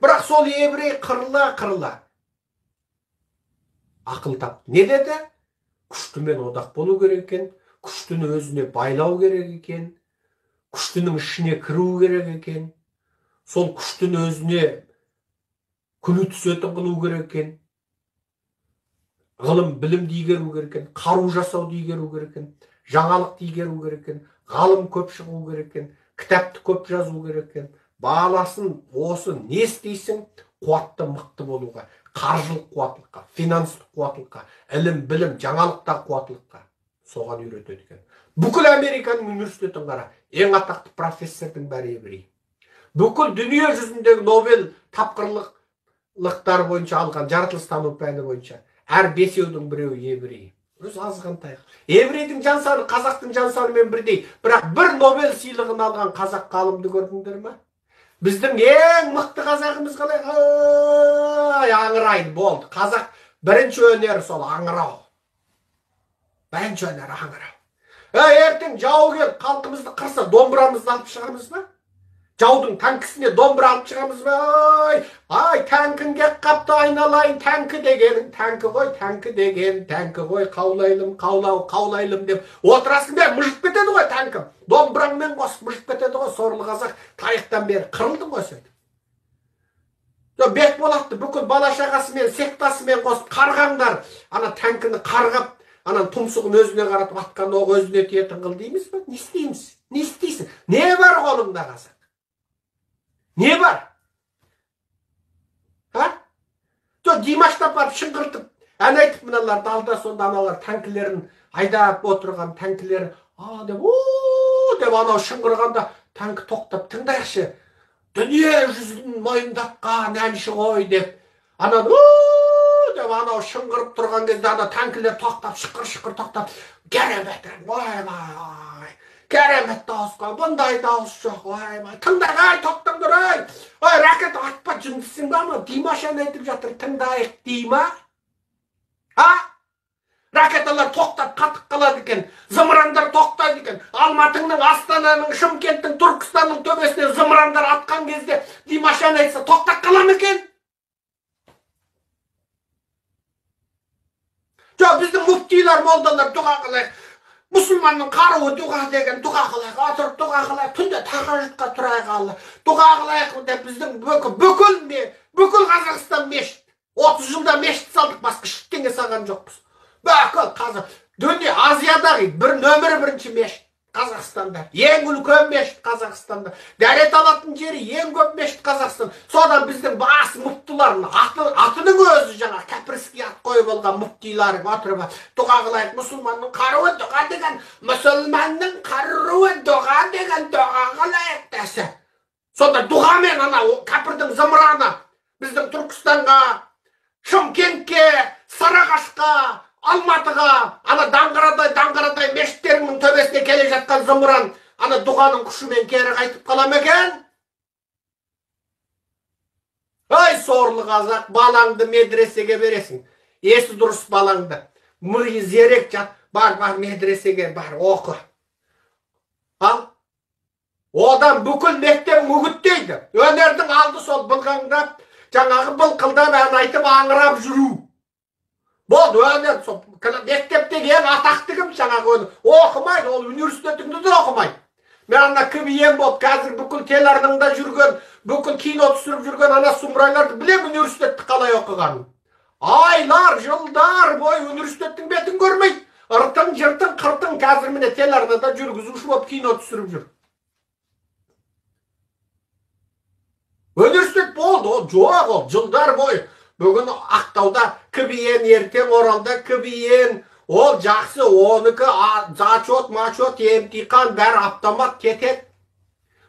Бірақ сол еврей қырыла ақыл тапты. Не деді? Күштімен одақ болу керек екен, күштіні өзіне байлау керек екен, күштінің ішіне кіру керек екен, сол күштіні өзіне күні түсетін қылу керек екен, ғылым, білімді игеру керек екен, қару жасауды игеру керек екен, жаңалықты игеру керек екен, ғалым көп шығу керек екен, кітапты көп жазу керек екен. Баласын осы не істейсің? Қуатты, мықты болуға, қаржылық қуаттылыққа, финанстық қуаттылыққа, ілім, білім, жаңалықта қуаттылыққа соған үйретеді екен. Бүкіл Американың университетін қара, ең атақты профессордың бәрі еврей. Бүкіл дүние жүзіндегі Нобель тапқырлықтар бойынша алған, жаратылыстану пәні бойынша әр бесеудің біреуі еврей. Өзі азғантай. Еврейдің жан саны қазақтың жан санымен бірдей, бірақ бір Нобель сыйлығын алған қазақ ғалымды көрдіңдер ме? Біздің ең мықты қазағымыз қалай? Аңырайды, болды. Қазақ бірінші өнері сол аңырау. Бірінші өнері аңырау. Ертең жау келіп халқымызды қырса, домбырамызды алып шығамыз ба? Жаудың танкісіне домбыра алып шығамыз ба? Ай, танкінге қапты айналайын, танкі дегенің, танкі ғой, танкі деген, танкі ғой, қаулайлым, қаулайлым деп отырасың бе, мұжып кетеді ғой танкім. Домбыраңмен қосып мұжып кетеді ғой, сорлы қазақ тарихтан бері қырылды ғой сөйтіп. Бек болатты, бүкіл бала шағасымен, сектасымен қосып қарғаңдар, ана танкіні қарғап, анан тұмсығын өзіне қаратып атқан оқ өзіне тиетін қыл дейміз бе? Не істейміз? Не істейсің? Не бар қолыңда қазақ? Не бар? Димашты апарып шыңғыртып, ән айтып мыналарды алда сонда аналар танкілерін айдап отырған танкілер, деп анау шыңғырғанда танк тоқтап, тыңдайықшы, дүние жүзін мойындатқан әнші ғой деп, анан деп анау шыңғырып тұрған кезде ана танкілер тоқтап, шықыр тоқтап, керемет, ой, керемет дауыс қой, бұндай дауыс жоқ, ой, тыңдағай, тоқтаңдар, ой, ракет атпа жындысың ба ма? Димаш ән айтып жатыр, тыңдайық дей ма? Ракеталар тоқтап қатып қалады екен, зымырандар тоқтайды екен, Алматыңның, Астананың, Шымкенттің, Түркістанның төбесіне зымырандар атқан кезде Димаш ән айтса тоқтап қалам екен? Жоқ, біздің мүфтилер, молдалар дұға қылайық. Мұсылманның қаруы дұға деген дұға қылайық, отырып дұға қылайық, түнде тахажжудқа тұрайық Алла. Дұға қылайық деп біздің бүкіл Қазақстан мешіт. 30 жылда мешіт салдық, басқа ештеңе салған жоқпыз. Бүкіл қазақ, дүние Азиядағы нөмірі бірінші мешіт Қазақстанда. Ең үлкен мешіт Қазақстанда. Дәрет алатын жері ең көп мешіт Қазақстан. Содан біздің бас мұфтыларын атының өзі жаңа кәпірский ат қойып алған мұфтилары отырып дұға қылайық. Мұсылманның қаруы дұға деген, мұсылманның қаруы дұға деген дұға қылайық десе. Сонда дұғамен ана кәпірдің зымыраны біздің Түркістанға, Шымкентке, Сарыағашқа, Алматыға, ана даңғарадай мешіттерінің төбесіне келе жатқан зымыран, ана дұғаның күшімен кері қайтып қалам екен? Ай, сорлы қазақ, балаңды медресеге бересің. Есі дұрыс балаңды. Миы зерек жат, бар медресеге, бар, оқы. Ал, одан бүкіл мектеп үгіттейді. Өнердің алды сол былғаңдап, жаңағы былқылдап ән айтып аңырап жүру. Болды, өнер, мектептегі ең атақты кім жаңағы өнер? Оқымайды, ол университетіңді де оқымайды. Мен ана КВН болып, қазір бүкіл телеарнада жүрген, бүкіл кино түсіріп жүрген ана сұмырайларды білем университетті қалай оқығанын. Айлар, жылдар бой университеттің бетін көрмейді. Ыртың, жыртың, қыртың қазір міне телеарнада жүргізуші болып кино түсіріп жүр. Университет болды, ол жоқ, ол жылдар бой. Бүгін Ақтауда КВН, ертең Оралда КВН, ол жақсы, оныкі зачет, мачет, емтиқан, бәрі автомат кетеді.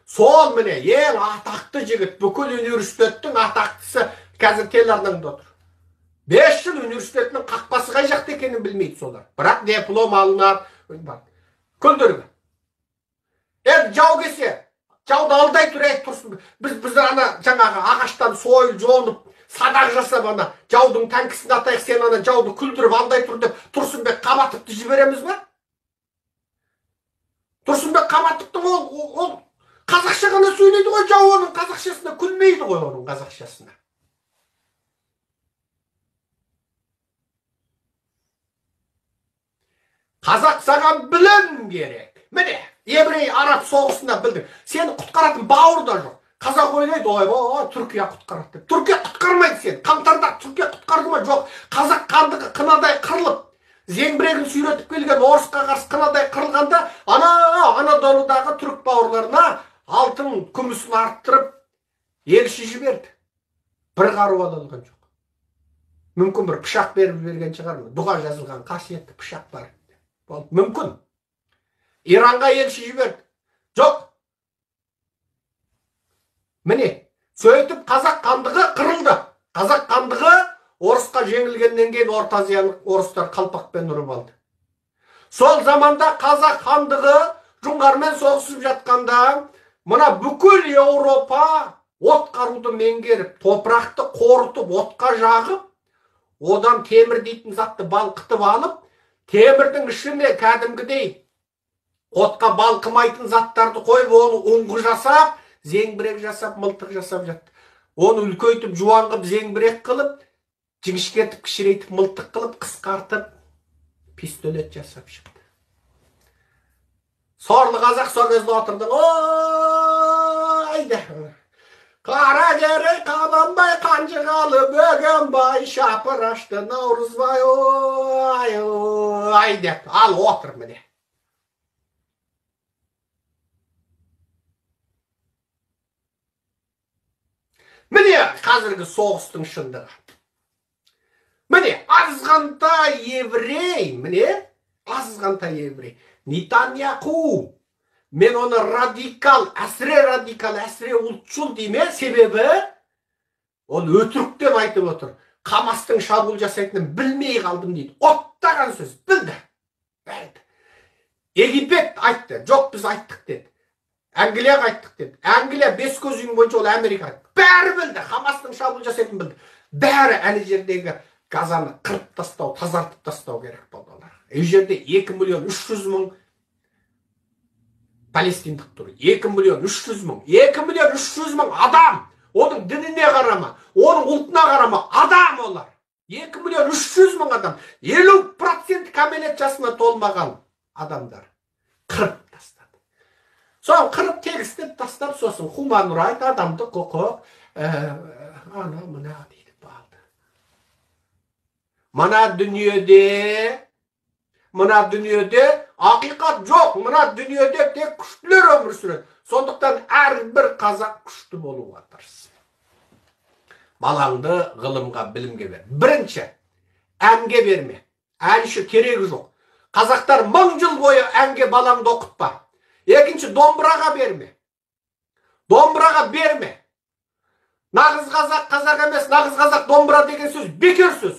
Сол міне, ең атақты жігіт, бүкіл университеттің атақтысы қазір телеарнада отыр. 5 жыл университетінің қақпасы қай жақта екенін білмейді солар. Бірақ диплом алынады. Күлдіргі. Жау келсе, жауды алдай тұрсын. Біз ана жаңағы ағаштан сойыл жонып, садақ жасап ана жаудың танкісін атайық, сен ана жауды күлдіріп алдай тұр деп Тұрсынбек Қабатовты жібереміз ба? Тұрсынбек Қабатовтың ол қазақша ғана сөйлейді ғой, жау оның қазақшасына күлмейді. келмейді ғой оның қазақшасына. Қазақ саған білім керек. Міне, еврей араб соғысында білдің. Сені құтқаратын бауыр да жоқ. Қазақ ойлайды, ой, Түркия құтқарады деп. Түркия құтқармайды сені. Қаңтарда Түркия құтқарды ма? Жоқ. Қазақ қандығы қынадай қырылып, зеңбірегін сүйретіп келген орысқа қарсы қынадай қырылғанда, Анадолудағы түрік бауырларына алтын күмісін арттырып елші жіберді. Бір қару алынған жоқ. Мүмкін бір пышақ беріп берген шығар, дұға жазылған қасиетті пышақ бар. Мүмкін. Иранға елші жіберді. Жоқ. Міне, сөйтіп қазақ хандығы қырылды. Қазақ хандығы орысқа жеңілгеннен кейін Орта Азияны орыстар қалпақпен ұрып алды. Сол заманда қазақ хандығы жоңғармен соғысып жатқанда, мына бүкіл Еуропа от қаруды меңгеріп, топырақты қорытып, отқа жағып, одан темір дейтін затты балқытып алып, темірдің ішіне кәдімгідей отқа балқымайтын заттарды қойып, оны ұңғы жасап, зеңбірек жасап, мылтық жасап жатты. Оны үлкейтіп, жуан қылып, зеңбірек қылып, жіңішкертіп, кішірейтіп, мылтық қылып, қысқартып, пистолет жасап шықты. Сорлы қазақ сол кезде отырды. Ойда! Қара керей қабанбай, қанжығалы бөгенбай, шапырашты Наурызбай, ой деп, ал отыр міне. Міне қазіргі соғыстың шындығы. Міне азғантай еврей, Нетаньяху. Мен оны радикал, әсіре ұлтшыл дейме, себебі ол өтіріктен айтып отыр. Хамастың шабуыл жасайтынын білмей қалдым дейді. Оттаған сөз, білді. Египет айтты, жоқ біз айттық деді. Англияға айттық деді. Англия бес көз үйін бойынша ол Америка айтты. Бәрі білді, Хамастың шабуыл жасайтынын білді. Бәрі әне жердегі Газаны қырып тастау, тазартып тастау керек болды олар. Үй жерде 2.300.000 палестиндік тұр. 2.300.000 адам. Оның дініне қарама, оның ұлтына қарама, адам олар. 2.300.000 адам. 50% кәмелет жасына толмаған адамдар. Қырып тастады. Соң қырып тегістеп тастап, сосын human right, адамдық құқық, мына дейді балды. Мына дүниеде ақиқат жоқ, мына дүниеде тек күштілер өмір сүреді. Сондықтан әрбір қазақ күшті болуға тырыс. Балаңды ғылымға, білімге бер. Бірінші, әнге берме. Әнші керегі жоқ. Қазақтар 1000 жыл бойы әнге балаңды оқытпа. Екінші, домбыраға берме. Нағыз қазақ қазақ емес, нағыз қазақ домбыра деген сөз бекер сөз.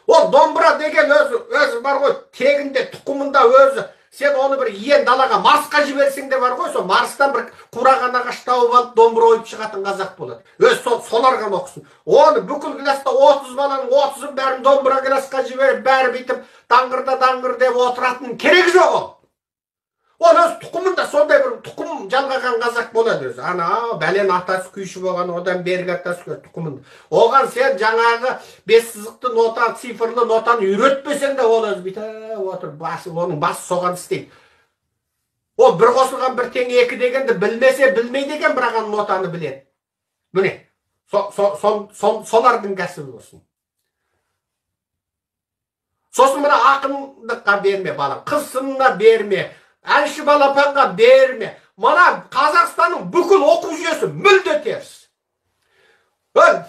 Ол домбыра деген өзі бар ғой, тегінде, тұқымында өзі. Сен оны бір иен далаға, Марсқа жіберсең де бар ғой, сол Марстан бір қураған ағаш тауып алып, домбыра ойып шығатын қазақ болады. Өз соларға оқысын. Оны бүкіл класста 30 баланың 30-ын бәрін домбыра классқа жіберіп, бәрі бүйтіп даңғыр деп отыратын керек жоқ ол. Ол өз тұқымында сондай бір тұқым жалғаған қазақ болады өзі. Бәлен атасы күйші болған, одан бергі атасы тұқымында. Оған сен жаңағы 5 сызықты нота, цифрлы нотаны үйретпесең де ол өзі бүйтіп отыр, оның басы соған істейді. Ол бір қосылған бір тең екі дегенді білмесе білмейді екен, бірақ нотаны біледі. Міне, солардың кәсібі болсын. Сосын мына ақындыққа берме балам, қыз-сынына берме. Әнші балапанға берме. Мана Қазақстанның бүкіл оқу жүйесі мүлде теріс.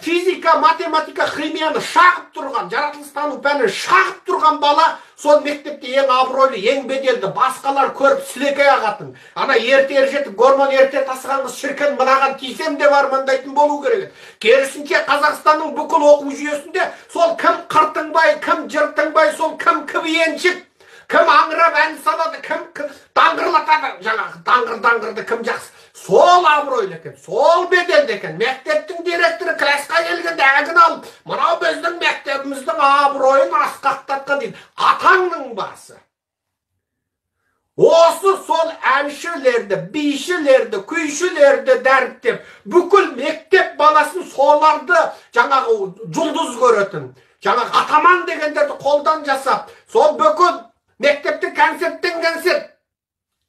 Физика, математика, химияны шағып тұрған, жаратылыстану пәнін шағып тұрған бала сол мектепте ең абыройлы, ең беделді, басқалар көріп сілекей ағатын. Ерте жетіп, гормон ерте тасыған қыз шіркін мынаған тисем де бармандайтын болу керек. Керісінше Қазақстанның бүкіл оқу жүйесінде сол кім қыртыңбай, кім жыртыңбай, сол кім еншік, кім аңырап ән салады, кім даңғырлатады, жаңағы даңғырды кім жақсы. Сол абыройлы екен, сол беделді екен. Мектептің директоры классқа келгенде әгін алып, мынау біздің мектебіміздің абыройын асқақтатқан дейді. Атаңның басы. Осы сол әншілерді, бишілерді, күйшілерді дәріптеп, бүкіл мектеп баласын соларды жаңағы жұлдыз көретін, жаңағы атаман дегендерді қолдан жасап, сол бүкіл мектепті концерттен концерт,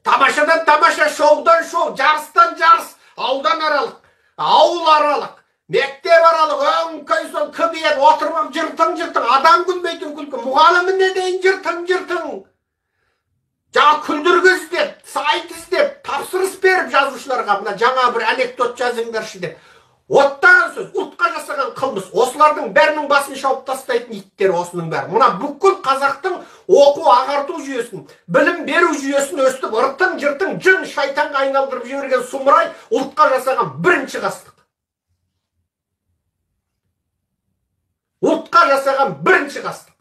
тамашадан тамаша, шоудан шоу, жарыстан жарыс, аудан аралық, ауыл аралық, мектеп аралық, өңкей сол кібиен отырып жыртың, адам күлмейтін күлкі, мұғаліміне дейін жыртың. Жаңа күлдіргі іздеп, сайт іздеп, тапсырыс беріп жазушыларға, мына жаңа бір анекдот жазыңдаршы деп. Оттаған сөз, ұлтқа жасаған қылмыс, осылардың бәрінің басын шауып тастайтын иттер осының бәрі. Мына бүкіл қазақтың оқу ағарту жүйесін, білім беру жүйесін өстіп, ыртың, жыртың, жын, шайтанға айналдырып жіберген сұмырай ұлтқа жасаған бірінші қастық. Ұлтқа жасаған бірінші қастық.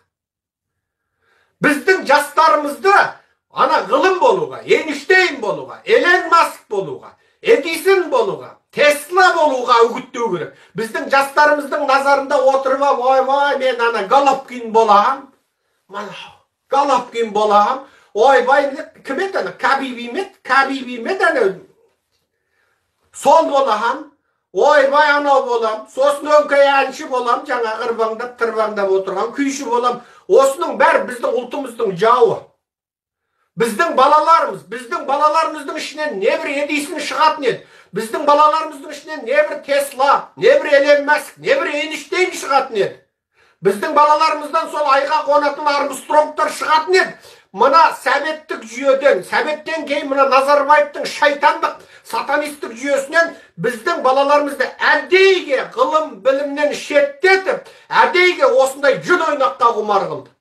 Біздің жастарымызды ана ғылым болуға, Эйнштейн болуға, Элон Маск болуға, Эдисон болуға, Тесла болуға үгіттеу керек. Біздің жастарымыздың назарында отырып, ойбай, мен ана Головкин болам, Головкин болам, ойбай, кім еді ана, Кабиби мед ана, сол болам, ойбай, анау болам, сосын өңкей әнші болам, жаңа ырбаңдап, тырбаңдап отырған, күйші болам. Осының бәрі біздің ұлтымыздың жауы. Біздің балаларымыздың ішінен не бір Эдисон шығатын еді. Біздің балаларымыздың ішінен не бір Тесла, не бір Элон Маск, не бір Эйнштейн шығатын еді. Біздің балаларымыздан сол айға қонатын Армстронгтар шығатын еді. Мына советтік жүйеден, советтен кейін мына Назарбаевтың шайтандық, сатанистік жүйесінен біздің балаларымызды әдейіге ғылым білімнен шеттетіп, әдейіге осындай жүн ойнаққа құмар қылды.